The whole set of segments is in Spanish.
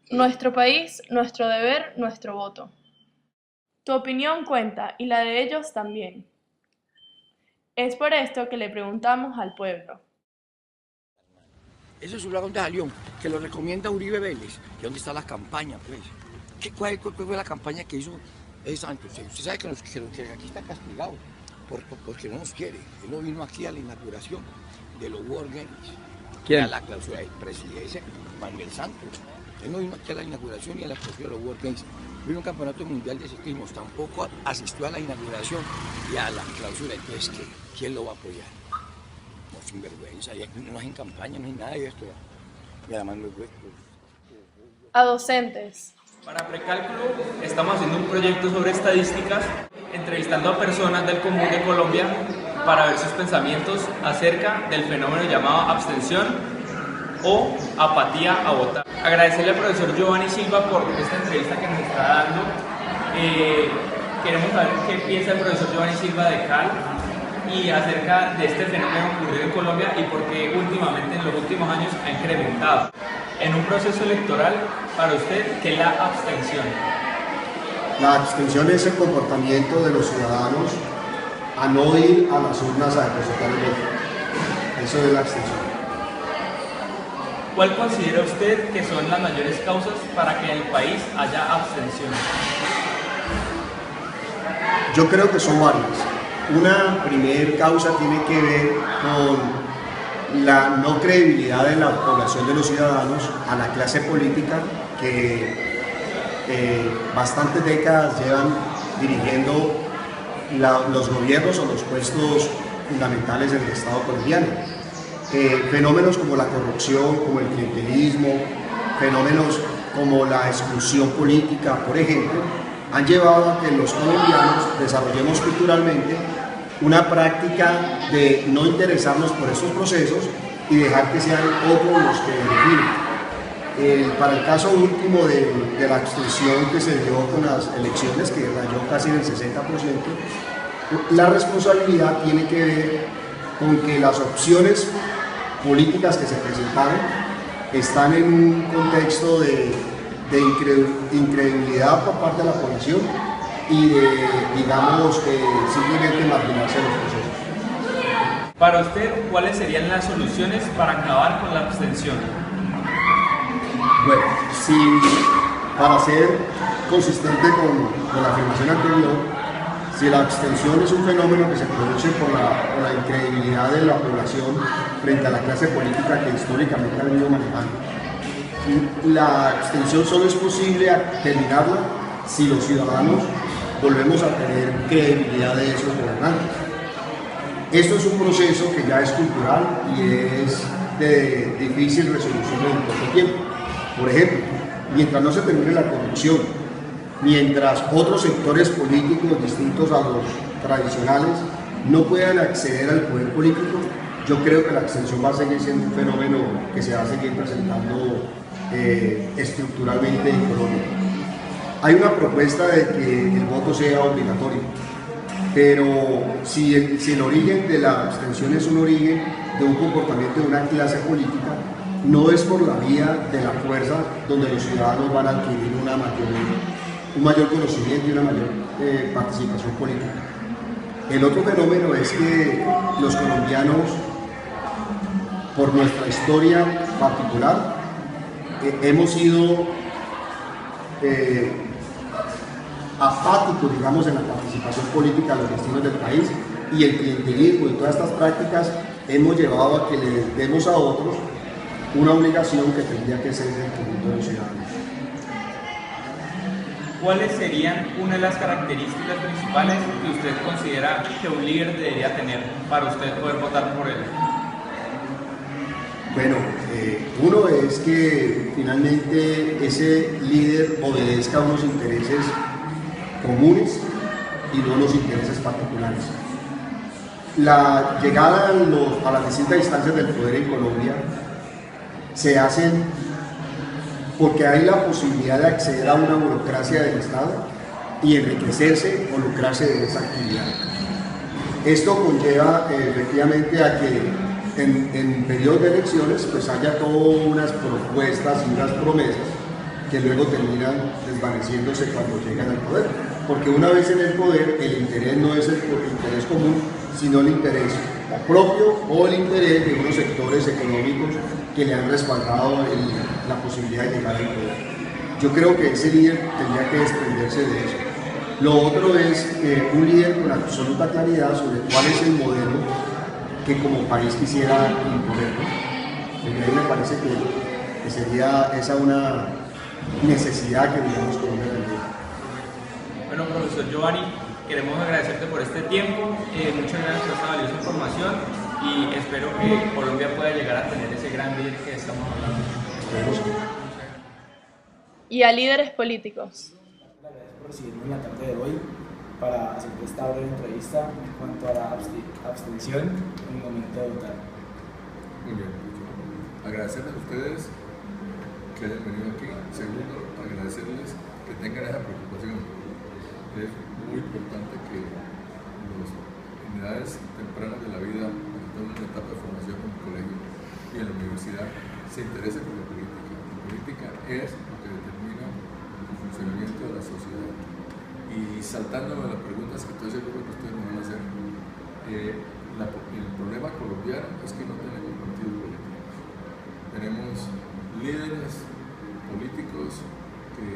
Nuestro país, nuestro deber, nuestro voto. Tu opinión cuenta y la de ellos también. Es por esto que le preguntamos al pueblo. Eso es un dragón de Jalión, que lo recomienda Uribe Vélez. ¿Y dónde está la campaña, pues? ¿Cuál fue la campaña que hizo Santos? Usted sabe que aquí está castigado porque no nos quiere. Él no vino aquí a la inauguración de los World Games. ¿Quién? A la clausura del presidente Manuel Santos. Él no vino aquí a la inauguración y a la clausura de los World Games. Vino a un campeonato mundial de ciclismo. Tampoco asistió a la inauguración y a la clausura. Entonces, ¿quién lo va a apoyar? Sin vergüenza, no hacen campaña, no hay nada de esto. Y además no es bueno. A docentes. Para Precálculo estamos haciendo un proyecto sobre estadísticas, entrevistando a personas del común de Colombia para ver sus pensamientos acerca del fenómeno llamado abstención o apatía a votar. Agradecerle al profesor Giovanni Silva por esta entrevista que nos está dando. Queremos saber qué piensa el profesor Giovanni Silva de CAL y acerca de este fenómeno ocurrido en Colombia y por qué últimamente en los últimos años ha incrementado. En un proceso electoral, para usted, ¿qué es la abstención? La abstención es el comportamiento de los ciudadanos a no ir a las urnas a depositar el voto. Eso es la abstención. ¿Cuál considera usted que son las mayores causas para que en el país haya abstención? Yo creo que son varias. Una primera causa tiene que ver con la no credibilidad de la población de los ciudadanos a la clase política que bastantes décadas llevan dirigiendo los gobiernos o los puestos fundamentales del Estado colombiano. Fenómenos como la corrupción, como el clientelismo, fenómenos como la exclusión política, por ejemplo, han llevado a que los colombianos desarrollemos culturalmente una práctica de no interesarnos por estos procesos y dejar que sean otros los que definen. Para el caso último de la abstención que se dio con las elecciones, que rayó casi en el 60%, la responsabilidad tiene que ver con que las opciones políticas que se presentaron están en un contexto de incredulidad por parte de la población y de, digamos, simplemente marginarse los procesos. Para usted, ¿cuáles serían las soluciones para acabar con la abstención? Bueno, para ser consistente con la afirmación anterior, si la abstención es un fenómeno que se produce por la incredibilidad de la población frente a la clase política que históricamente ha venido manejando, la abstención solo es posible terminarla si los ciudadanos volvemos a tener credibilidad de esos gobernantes. Esto es un proceso que ya es cultural y es de difícil resolución en poco tiempo. Por ejemplo, mientras no se termine la corrupción, mientras otros sectores políticos distintos a los tradicionales no puedan acceder al poder político, yo creo que la abstención va a seguir siendo un fenómeno que se va a seguir presentando estructuralmente en Colombia. Hay una propuesta de que el voto sea obligatorio, pero si el origen de la abstención es un origen de un comportamiento de una clase política, no es por la vía de la fuerza donde los ciudadanos van a adquirir un mayor conocimiento y una mayor participación política. El otro fenómeno es que los colombianos, por nuestra historia particular, hemos sido apáticos, digamos, en la participación política de los destinos del país, y el clientelismo y todas estas prácticas hemos llevado a que le demos a otros una obligación que tendría que ser del conjunto de los ciudadanos. ¿Cuáles serían una de las características principales que usted considera que un líder debería tener para usted poder votar por él? Bueno, uno es que finalmente ese líder obedezca a unos intereses comunes y no a los intereses particulares. La llegada a las distintas instancias del poder en Colombia se hacen porque hay la posibilidad de acceder a una burocracia del Estado y enriquecerse o lucrarse de esa actividad. Esto conlleva efectivamente a que en periodos de elecciones pues haya todas unas propuestas y unas promesas que luego terminan desvaneciéndose cuando llegan al poder. Porque una vez en el poder, el interés no es el interés común, sino el interés o propio o el interés de unos sectores económicos que le han respaldado la posibilidad de llegar al poder. Yo creo que ese líder tendría que desprenderse de eso. Lo otro es un líder con absoluta claridad sobre cuál es el modelo que como país quisiera imponer, ¿no? Y a mí me parece que sería esa una necesidad que digamos Colombia tendría. Bueno, profesor Giovanni, queremos agradecerte por este tiempo, muchas gracias por esta valiosa información y espero que Colombia pueda llegar a tener ese gran líder que estamos hablando. Esperemos. Y a líderes políticos. Gracias por recibirme en la tarde de hoy para hacer esta breve entrevista en cuanto a la abstención en el momento de votar. Muy bien, agradecerles a ustedes que hayan venido aquí. Segundo, agradecerles que tengan esa preocupación. Es muy importante que en edades tempranas de la vida, en toda una etapa de formación en el colegio y en la universidad, se interesen por la política. La política es lo que determina el funcionamiento de la sociedad. Y saltándome las preguntas que estoy seguro que ustedes me van a hacer, el problema colombiano es que no tenemos partidos políticos. Tenemos líderes políticos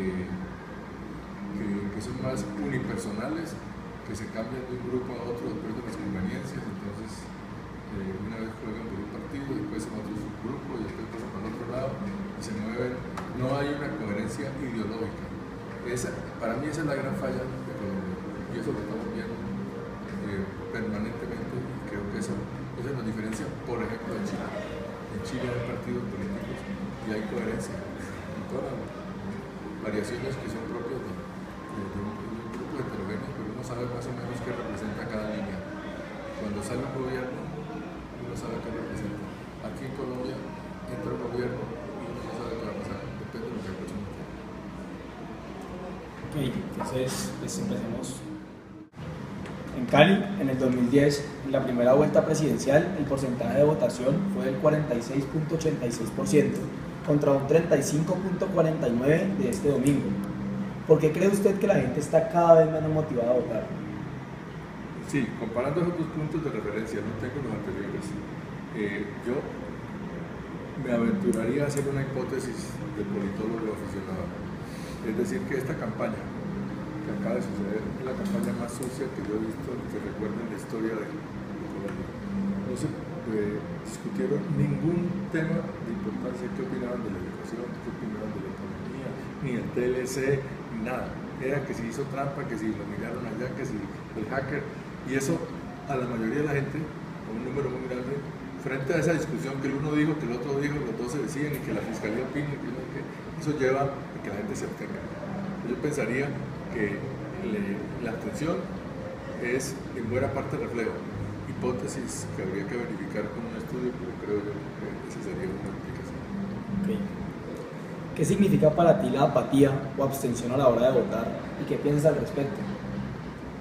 que son más unipersonales, que se cambian de un grupo a otro después de las conveniencias. Entonces, una vez juegan por un partido, después en otro subgrupo y después pasan para el otro lado y se mueven. No hay una coherencia ideológica. Para mí esa es la gran falla de Colombia y eso lo estamos viendo permanentemente. Creo que eso nos diferencia, por ejemplo, de Chile. En Chile hay partidos políticos y hay coherencia en todas las variaciones que son propias de un grupo heterogéneo, pero uno sabe más o menos qué representa cada línea. Cuando sale un gobierno, uno sabe qué representa. Aquí en Colombia entra un gobierno y uno no sabe qué va a pasar, depende de lo que haya. Ok, entonces empecemos. En Cali, en el 2010, en la primera vuelta presidencial, el porcentaje de votación fue del 46.86% contra un 35.49% de este domingo. ¿Por qué cree usted que la gente está cada vez menos motivada a votar? Sí, comparando esos dos puntos de referencia, no tengo los anteriores. Yo me aventuraría a hacer una hipótesis de politólogo aficionado. Es decir, que esta campaña que acaba de suceder es la campaña más sucia que yo he visto que recuerda en la historia de Colombia. No se discutieron ningún tema de importancia. ¿Qué opinaban de la educación? ¿Qué opinaban de la economía? Ni el TLC, ni nada. Era que si hizo trampa, que si lo miraron allá, que si el hacker. Y eso a la mayoría de la gente, a un número muy grande, frente a esa discusión que el uno dijo, que el otro dijo, los dos se decían y que la fiscalía opina, que no, que eso lleva a que la gente se abstenga. Yo pensaría que la abstención es en buena parte reflejo, hipótesis que habría que verificar con un estudio, pero creo yo que esa sería una explicación. Okay. ¿Qué significa para ti la apatía o abstención a la hora de votar y qué piensas al respecto?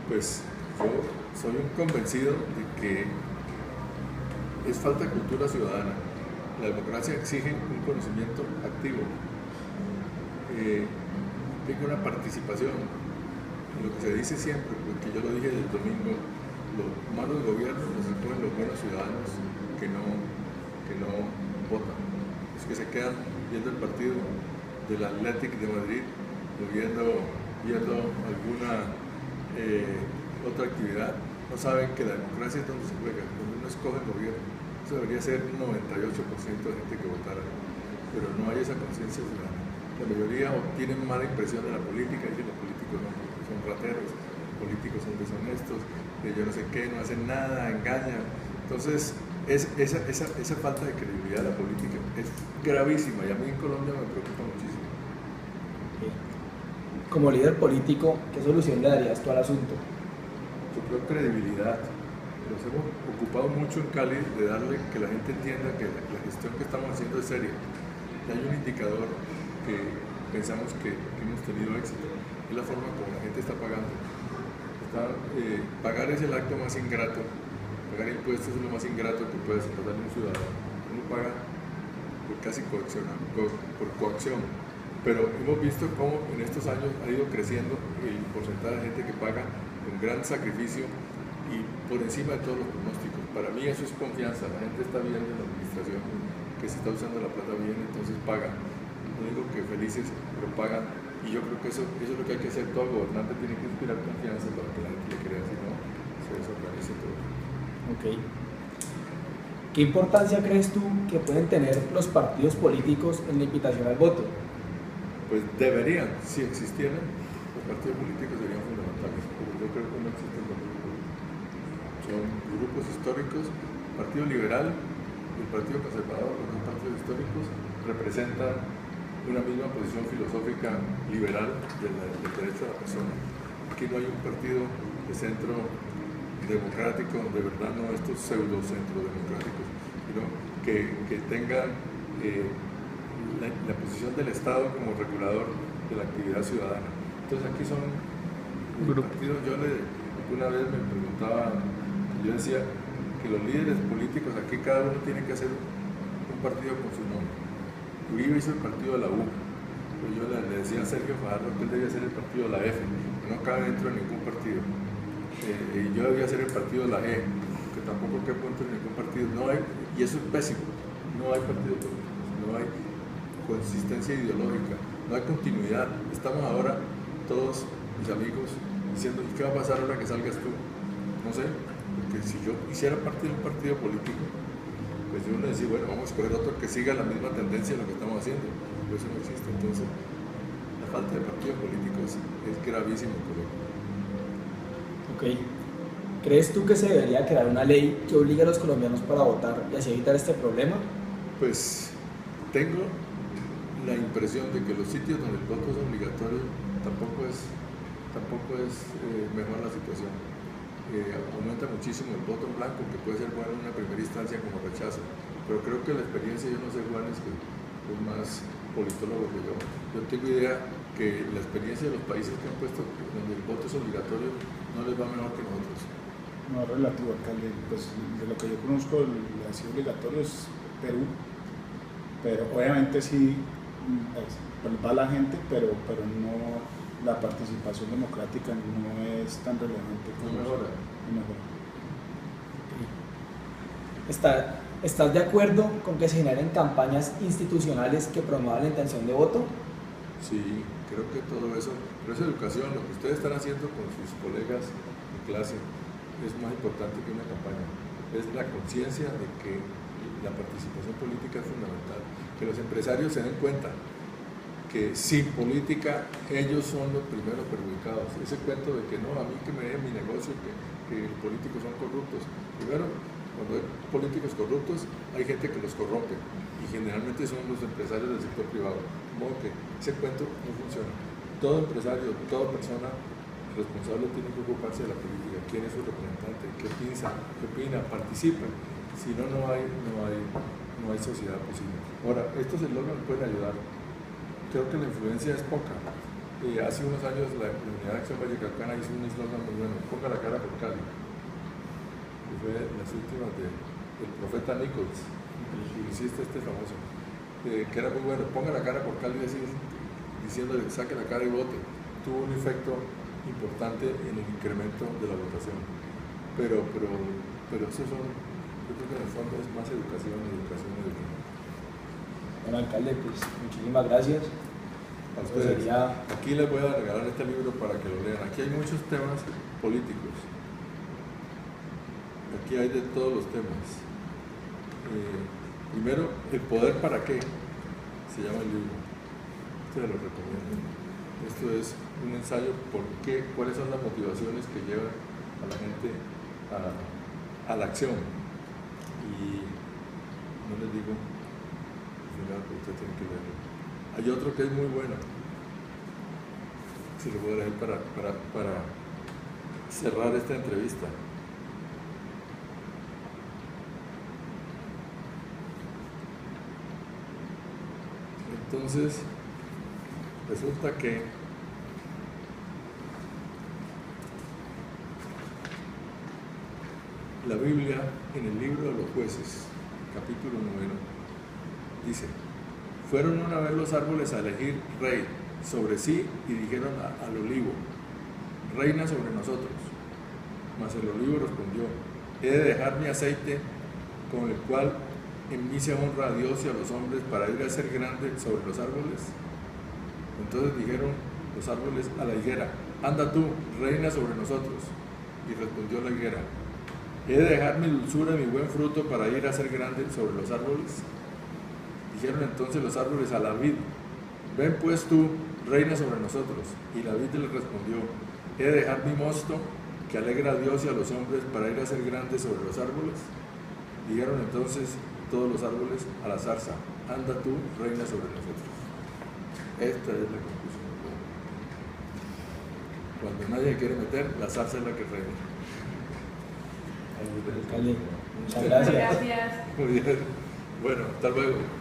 Pues yo soy un convencido de que es falta de cultura ciudadana. La democracia exige un conocimiento activo, implica una participación. Lo que se dice siempre, porque yo lo dije el domingo, los malos gobiernos los imponen los buenos ciudadanos que no votan, los que se quedan viendo el partido del Athletic de Madrid o viendo alguna otra actividad. No saben que la democracia es donde se juega, donde uno escoge el gobierno. Eso debería ser 98% de gente que votara, pero no hay esa conciencia ciudadana. La mayoría tienen mala impresión de la política, dicen los políticos no, son rateros, los políticos son deshonestos, yo no sé qué, no hacen nada, engañan. Entonces, esa falta de credibilidad de la política es gravísima y a mí en Colombia me preocupa muchísimo. Como líder político, ¿qué solución le darías tú al asunto? Yo creo credibilidad. Nos hemos ocupado mucho en Cali de darle que la gente entienda que la gestión que estamos haciendo es seria. Y hay un indicador que pensamos que hemos tenido éxito, es la forma como la gente está pagando. Pagar es el acto más ingrato, pagar impuestos es lo más ingrato que puede soportar un ciudadano. Uno paga por casi coacción, por coacción. pero hemos visto cómo en estos años ha ido creciendo el porcentaje de gente que paga con gran sacrificio y por encima de todos los pronósticos. Para mí eso es confianza, la gente está viendo en la administración que se está usando la plata bien, entonces paga. No digo que felices, pero pagan, y yo creo que eso es lo que hay que hacer. Todo gobernante tiene que inspirar confianza para que la gente le crea, si no se desorganiza todo. Ok. ¿Qué importancia crees tú que pueden tener los partidos políticos en la invitación al voto? Pues deberían, si existieran, los partidos políticos serían fundamentales, pero yo creo que no existen los grupos. Son grupos históricos. El Partido Liberal y el Partido Conservador, los dos partidos históricos, representan una misma posición filosófica liberal del derecho a la persona. Aquí no hay un partido de centro democrático, de verdad, no estos pseudo-centros democráticos, sino que tengan la posición del Estado como regulador de la actividad ciudadana. Entonces aquí son partidos. Una vez me preguntaba, yo decía que los líderes políticos aquí cada uno tiene que hacer un partido con su nombre. Uribe hizo el partido de la U, pero yo le decía a Sergio Fajardo que él debía ser el partido de la F, que no cabe dentro de ningún partido. Yo debía ser el partido de la G, que tampoco quepo dentro de ningún partido. No hay, y eso es pésimo, no hay partido político, no hay consistencia ideológica, no hay continuidad. Estamos ahora todos mis amigos diciendo, ¿qué va a pasar ahora que salgas tú? No sé, porque si yo hiciera parte de un partido político, pues yo le decía, bueno, vamos a escoger otro que siga la misma tendencia de lo que estamos haciendo, pero eso no existe. Entonces, la falta de partidos políticos es gravísimo en Colombia. Ok. ¿Crees tú que se debería crear una ley que obligue a los colombianos para votar y así evitar este problema? Pues tengo la impresión de que los sitios donde el voto es obligatorio tampoco es mejor la situación. Aumenta muchísimo el voto en blanco, que puede ser bueno en una primera instancia como rechazo, pero creo que la experiencia, yo no sé, Juan, es que es más politólogo que yo. Yo tengo idea que la experiencia de los países que han puesto donde el voto es obligatorio no les va mejor que nosotros. No, relativo, alcalde. Pues de lo que yo conozco, el así obligatorio es Perú, pero obviamente sí pues, va la gente, pero no, la participación democrática no es tan relevante como No mejora. ¿Estás de acuerdo con que se generen campañas institucionales que promuevan la intención de voto? Sí, creo que todo eso, pero esa educación, lo que ustedes están haciendo con sus colegas de clase, es más importante que una campaña. Es la conciencia de que la participación política es fundamental, que los empresarios se den cuenta que sin política ellos son los primeros perjudicados. Ese cuento de que no, a mí que me den mi negocio, que los políticos son corruptos. Primero, cuando hay políticos corruptos, hay gente que los corrompe y generalmente son los empresarios del sector privado. De modo que ese cuento no funciona. Todo empresario, toda persona responsable tiene que ocuparse de la política. ¿Quién es su representante? ¿Qué piensa? ¿Qué opina? Participa. Si no, no hay sociedad posible. Ahora, estos eslogans pueden ayudar. Creo que la influencia es poca. Hace unos años la Unidad de Acción Vallecaucana hizo un eslogan muy bueno: ponga la cara por Cali. Que fue las últimas del profeta Nichols, el publicista famoso, que era muy bueno: ponga la cara por Cali, diciéndole saque la cara y vote. Tuvo un efecto importante en el incremento de la votación. Pero esos son, yo creo que en el fondo es más educación. Bueno, alcalde, pues muchísimas gracias. A ustedes. Aquí les voy a regalar este libro para que lo lean. Aquí hay muchos temas políticos. Aquí hay de todos los temas. Primero, ¿el poder para qué? Se llama el libro. Este lo recomiendo. Esto es un ensayo por qué, cuáles son las motivaciones que llevan a la gente a la acción. Y no les digo al final, porque usted tiene que leerlo. Hay otro que es muy bueno. Se lo voy a dejar para cerrar esta entrevista. Entonces, resulta que la Biblia, en el libro de los jueces, capítulo 9, dice: Fueron una vez los árboles a elegir rey sobre sí y dijeron al olivo, reina sobre nosotros. Mas el olivo respondió, he de dejar mi aceite con el cual en mí se honra a Dios y a los hombres para ir a ser grande sobre los árboles. Entonces dijeron los árboles a la higuera, anda tú, reina sobre nosotros. Y respondió la higuera, he de dejar mi dulzura y mi buen fruto para ir a ser grande sobre los árboles. Dijeron entonces los árboles a la vid, ven pues tú, reina sobre nosotros. Y la vid le respondió, he de dejar mi mosto que alegra a Dios y a los hombres para ir a ser grande sobre los árboles. Dijeron entonces todos los árboles a la zarza, anda tú, reina sobre nosotros. Esta es la conclusión. Cuando nadie quiere meter, la zarza es la que reina. Muchas gracias. Gracias. Muy bien. Bueno, hasta luego.